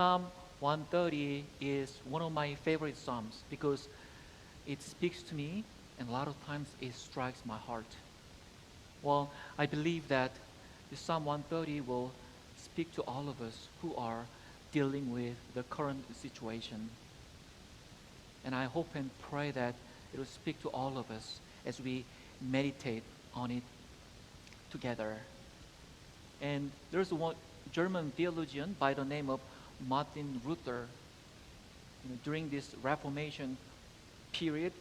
Psalm 130 is one of my favorite psalms because it speaks to me and a lot of times it strikes my heart. Well, I believe that the Psalm 130 will speak to all of us who are dealing with the current situation. And I hope and pray that it will speak to all of us as we meditate on it together. And there's one German theologian by the name of Martin Luther. During this Reformation period,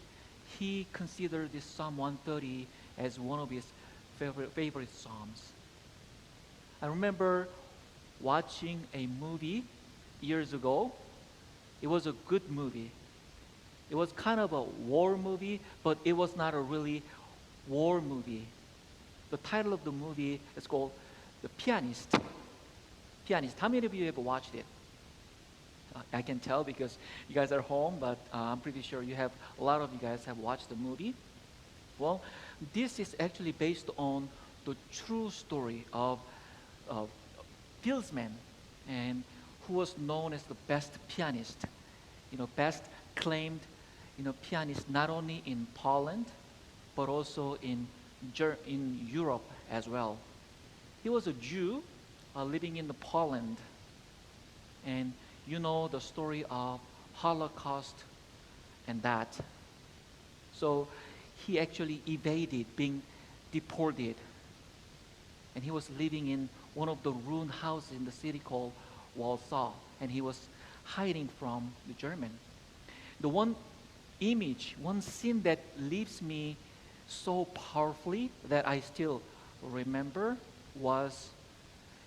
he considered this Psalm 130 as one of his favorite psalms. I remember watching a movie years ago. It was a good movie. It was kind of a war movie, but it was not a really war movie. The title of the movie is called The Pianist. Pianist. How many of you have watched it? I can tell because you guys are home, but I'm pretty sure a lot of you guys have watched the movie. Well, this is actually based on the true story of Pilsman, and who was known as the best pianist, best claimed, pianist not only in Poland, but also in Europe as well. He was a Jew living in Poland, and you know the story of Holocaust and that. So he actually evaded being deported, and he was living in one of the ruined houses in the city called Warsaw, and he was hiding from the German. The one image, one scene that leaves me so powerfully that I still remember was,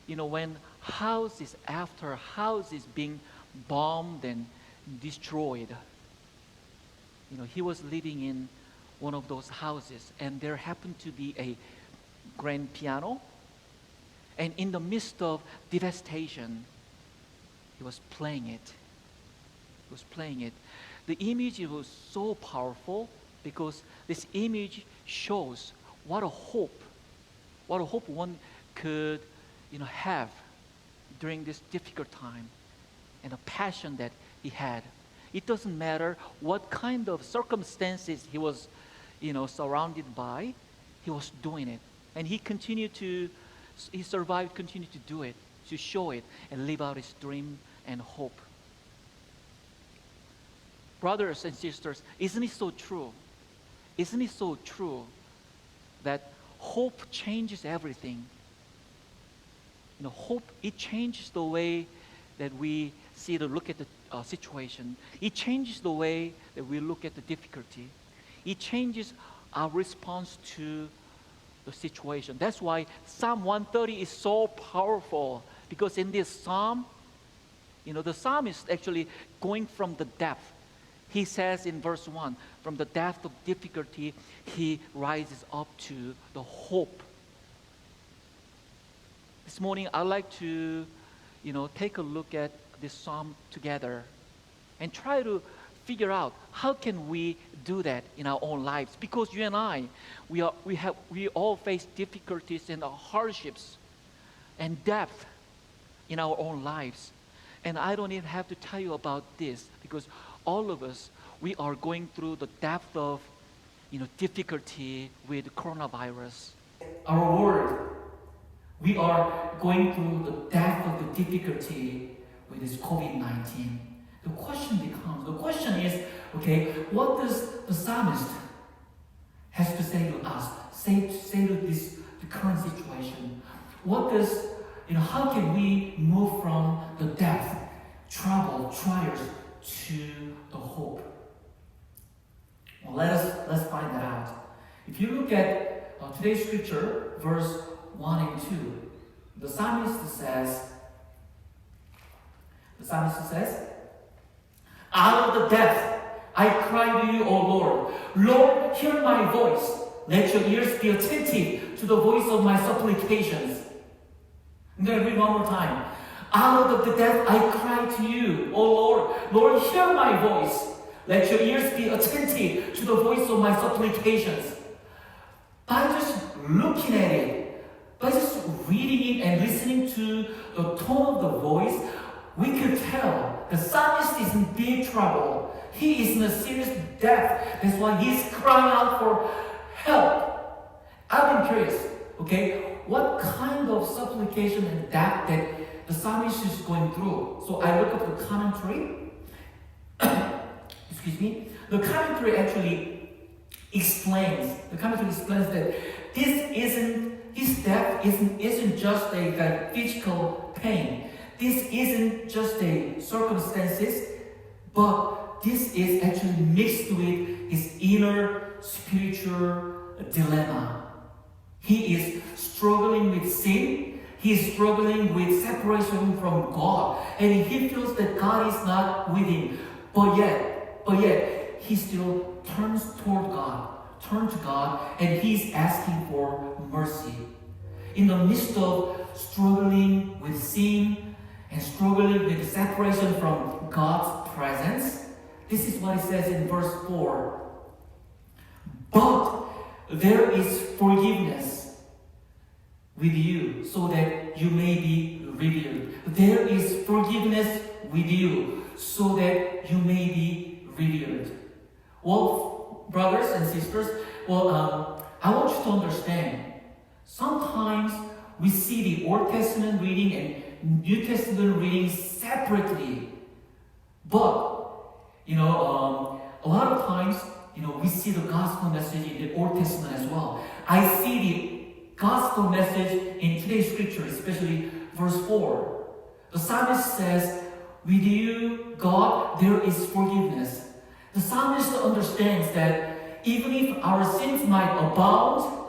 when houses after houses being bombed and destroyed. He was living in one of those houses, and there happened to be a grand piano, and in the midst of devastation, he was playing it. He was playing it. The image was so powerful because this image shows what a hope one could, have during this difficult time, and a passion that he had. It doesn't matter what kind of circumstances he was, surrounded by, he was doing it. And he survived, continued to do it, to show it, and live out his dream and hope. Brothers and sisters, isn't it so true? Isn't it so true that hope changes everything? Hope, it changes the way that we look at the situation. It changes the way that we look at the difficulty. It changes our response to the situation. That's why Psalm 130 is so powerful, because in this psalm, the psalmist actually going from the depth. He says in verse 1, from the depth of difficulty, he rises up to the hope. This morning, I'd like to, take a look at this psalm together and try to figure out how can we do that in our own lives. Because you and I, we all face difficulties and hardships and depth in our own lives. And I don't even have to tell you about this, because all of us, we are going through the depth of, difficulty with coronavirus. Our world, we are going through the depth of the difficulty with this COVID-19. The question is, what does the psalmist has to say to us, say to the current situation? How can we move from the depth, trouble, trials, to the hope? Well, let's find that out. If you look at today's scripture, verse 1 and 2, the psalmist says, out of the depth I cry to you, O Lord. Lord, hear my voice. Let your ears be attentive to the voice of my supplications. I'm going to read one more time. Out of the depth I cry to you, O Lord. Lord, hear my voice. Let your ears be attentive to the voice of my supplications. By just looking at it, by just reading it and listening to the tone of the voice, we could tell the psalmist is in deep trouble. He is in a serious debt. That's why he's crying out for help. I've been curious, okay, what kind of supplication and debt that the psalmist is going through. So I look at the commentary. Excuse me. The commentary actually explains that his death isn't just a physical pain. This isn't just a circumstances, but this is actually mixed with his inner spiritual dilemma. He is struggling with sin. He is struggling with separation from God, and he feels that God is not with him. But yet, he still turns to God, and he's asking for mercy. In the midst of struggling with sin and struggling with separation from God's presence, this is what it says in verse 4. But there is forgiveness with you, so that you may be revealed. There is forgiveness with you, so that you may be revealed. Well, brothers and sisters, I want you to understand. Sometimes we see the Old Testament reading and New Testament reading separately. But, a lot of times, we see the gospel message in the Old Testament as well. I see the gospel message in today's scripture, especially verse 4. The psalmist says, with you, God, there is forgiveness. The psalmist understands that even if our sins might abound,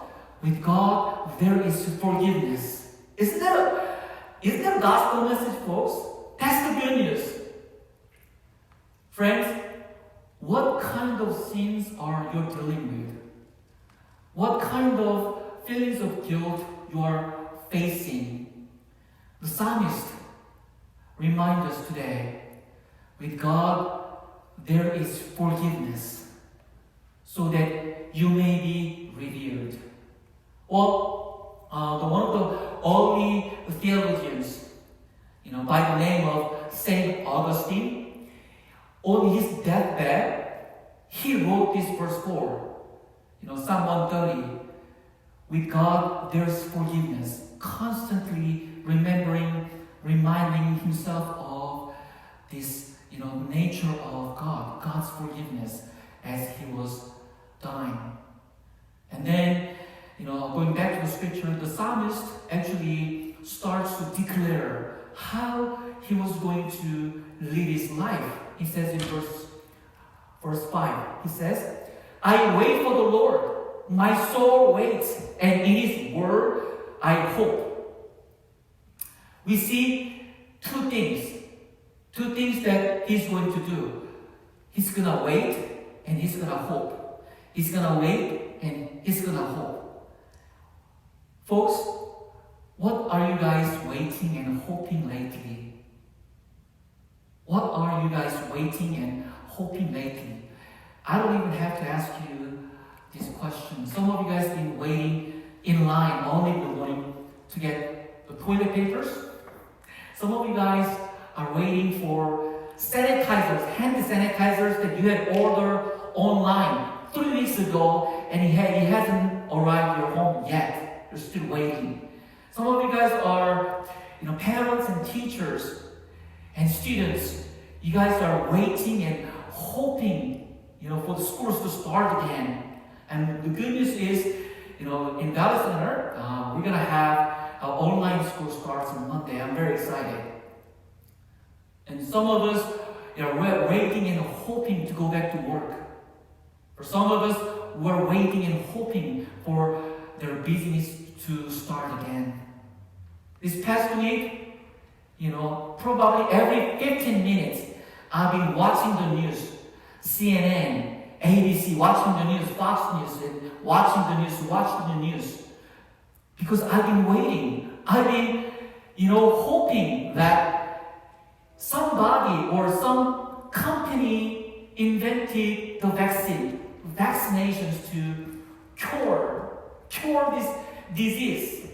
with God, there is forgiveness. Isn't that a gospel message, folks? That's the good news. Friends, what kind of sins are you dealing with? What kind of feelings of guilt you are facing? The psalmist reminds us today, with God, there is forgiveness, so that you may be revealed. Well, one of the early theologians, by the name of Saint Augustine, on his deathbed, he wrote this verse 4. Psalm 130. With God, there's forgiveness. Constantly reminding himself of this, nature of God, God's forgiveness as he was dying. And then, going back to the scripture, the psalmist actually starts to declare how he was going to live his life. He says in verse 5, he says, I wait for the Lord, my soul waits, and in his word I hope. We see two things that he's going to do. He's going to wait and he's going to hope. He's going to wait and he's going to hope. Folks, what are you guys waiting and hoping lately? What are you guys waiting and hoping lately? I don't even have to ask you this question. Some of you guys have been waiting in line all morning to get the toilet papers. Some of you guys are waiting for sanitizers, hand sanitizers that you had ordered online 3 weeks ago, and it hasn't arrived at your home yet. You're still waiting. Some of you guys are, parents and teachers and students. You guys are waiting and hoping, for the schools to start again. And the good news is, in Valley Center, we're gonna have our online school starts on Monday. I'm very excited. And some of us are waiting and hoping to go back to work. For some of us, we're waiting and hoping for their business to start again. This past week, probably every 15 minutes, I've been watching the news, CNN, ABC, watching the news, Fox News, and watching the news. Because I've been waiting. I've been, hoping that somebody or some company invented the vaccinations to cure this disease,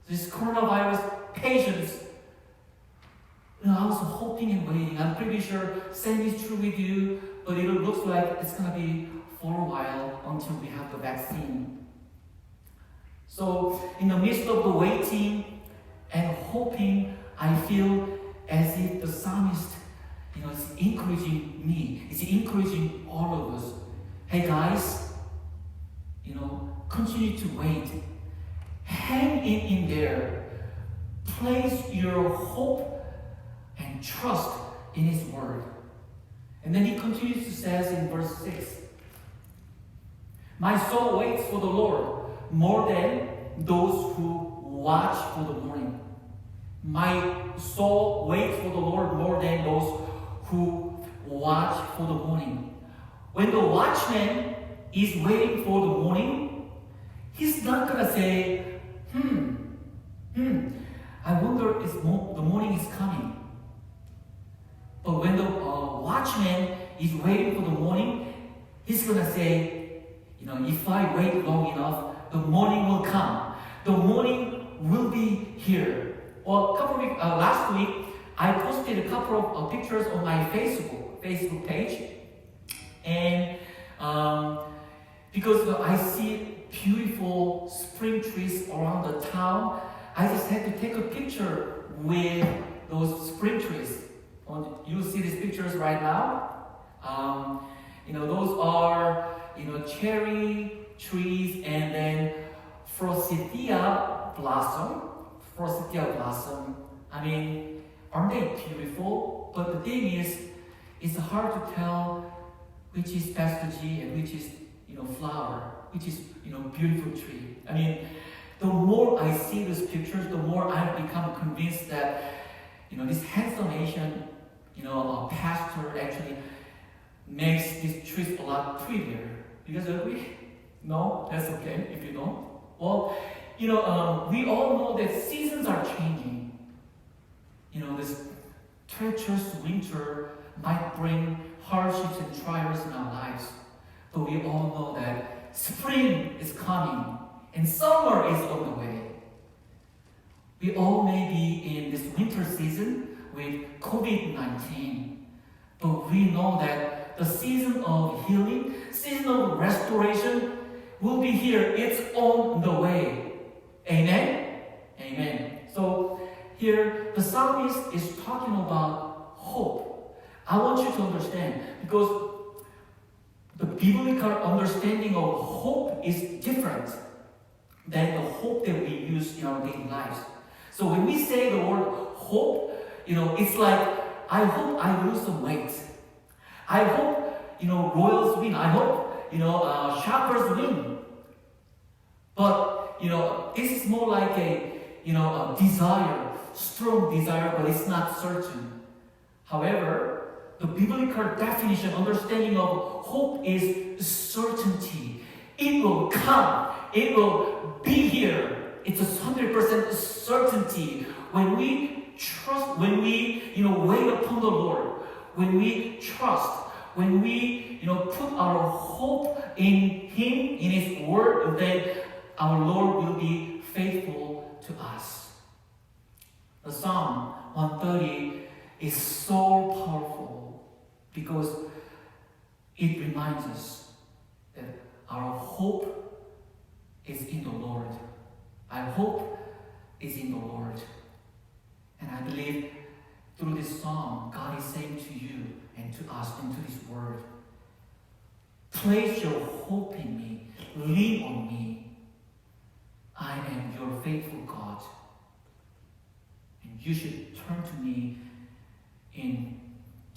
this coronavirus patients. I was hoping and waiting. I'm pretty sure same is true with you, but it looks like it's going to be for a while until we have the vaccine. So in the midst of the waiting and hoping, I feel as if the psalmist, is encouraging me. It's encouraging all of us. Hey guys, continue to wait. Hang in there. Place your hope and trust in His Word. And then he continues to say in verse 6, my soul waits for the Lord more than those who watch for the morning. My soul waits for the Lord more than those who watch for the morning. When the watchman is waiting for the morning, he's not going to say, I wonder if the morning is coming. But when the watchman is waiting for the morning, he's going to say, if I wait long enough, the morning will come. The morning will be here. Well, last week, I posted a couple of pictures on my Facebook page. And because I see beautiful spring trees around the town, I just had to take a picture with those spring trees. You see these pictures right now. Those are cherry trees and then forsythia blossom. I mean, aren't they beautiful? But the thing is, it's hard to tell which is Pastor G and which is flower, which is beautiful tree. I mean, the more I see these pictures, the more I become convinced that this handsome Asian pastor actually makes these trees a lot prettier. You guys agree? No? That's okay if you don't. Well, we all know that seasons are changing. This treacherous winter might bring hardships and trials in our lives. But we all know that spring is coming and summer is on the way. We all may be in this winter season with COVID-19, but we know that the season of healing, season of restoration will be here. It's on the way. Amen? Amen. So here the psalmist is talking about hope. I want you to understand, because the biblical understanding of hope is different than the hope that we use in our daily lives. So when we say the word hope, it's like, I hope I lose some weight. I hope, Royals win. I hope, Sharpers win. But, this is more like a desire, strong desire, but it's not certain. However, the biblical definition, understanding of hope is certainty. It will come. It will be here. It's a 100% certainty. When we trust, when we, wait upon the Lord, when we trust, when we, put our hope in Him, in His Word, then our Lord will be faithful to us. The Psalm 130 is so powerful because it reminds us that our hope is in the Lord. Our hope is in the Lord. And I believe through this song, God is saying to you and to us and to this word, place your hope in me, lean on me. I am your faithful God. And you should turn to me in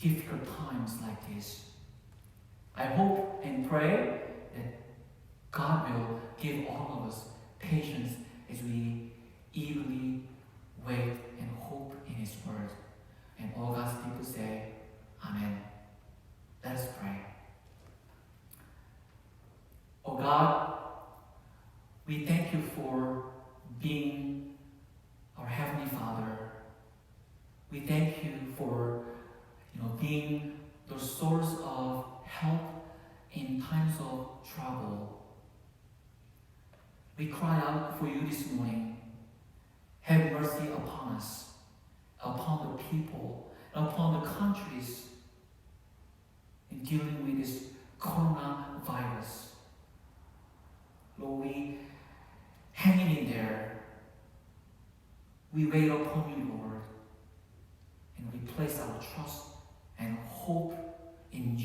difficult times like this. I hope and pray that God will give all of us patience as we eagerly wait and hope in His Word. And all God's people say, Amen. Let us pray. Oh God, we thank you for being our Heavenly Father. We thank you for being the source of help in times of trouble. We cry out for you this morning. Have mercy upon us. upon the people, upon the countries in dealing with this coronavirus. Lord, we hanging in there. We wait upon you, Lord, and we place our trust and hope in